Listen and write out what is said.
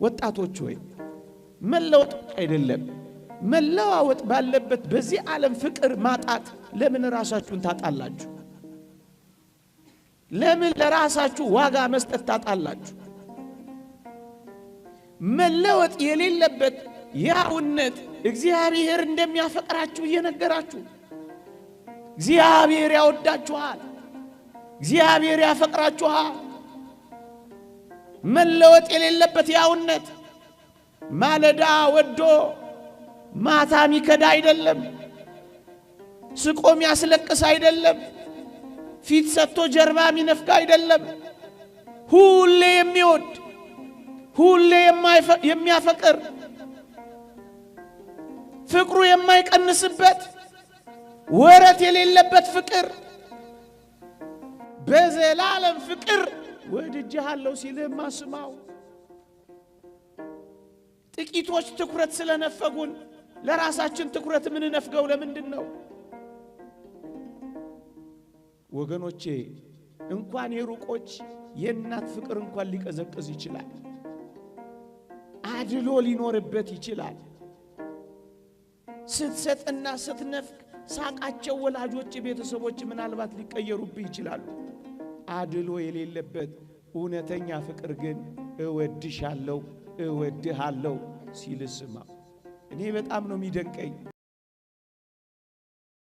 ወጣቶች ሆይ መለወጥ አይደለም መለዋወጥ ባለበት በዚህ ዓለም ፍቅር ማጣት ለምን ራሳችሁን ታጣላችሁ? ለምን ለራሳችሁ ዋጋ መስጠት ታጣላችሁ? መለወጥ የሌለበት ያውነት እግዚአብሔር እንደሚያፈቅራችሁ እየነገራችሁ እግዚአብሔር ያወዳችኋል እግዚአብሔር ያፈቅራችኋል መለወጥ የሌለበት ያውነት ማለዳ ወዶ ማታ ሚከዳ አይደለም ስቆም ያስለቅስ አይደለም ፊት ሰጥቶ ጀርባ ሚነፍጋ አይደለም ሁሌ የሚወድ ሁሌ የሚያፈቅር ፍቅሩ የማይቀንስበት ወረት የሌለበት ፍቅር በዘላለም ፍቅር ወድጄሃለሁ ሲልህ ማስማው ጥቂቶች ትኩረት ስለነፈጉን ለራሳችን ትኩረት ምን ነፍገው ለምንድነው? ወገኖቼ እንኳን የሩቆች የእናት ፍቅር እንኳን ሊቀዘቅዝ ይችላል አድሎ ሊኖርበት ይችላል ስትሰጥና ስትነፍቅ ሳቃቸው ወላጆች ቤተሰቦች ምናልባት ሊቀየሩብህ ይችላሉ አድሎ የሌለበት እውነተኛ ፍቅር ግን እወድሻለሁ እወድሃለሁ ሲልስማ እኔ በጣም ነው የሚደንቀኝ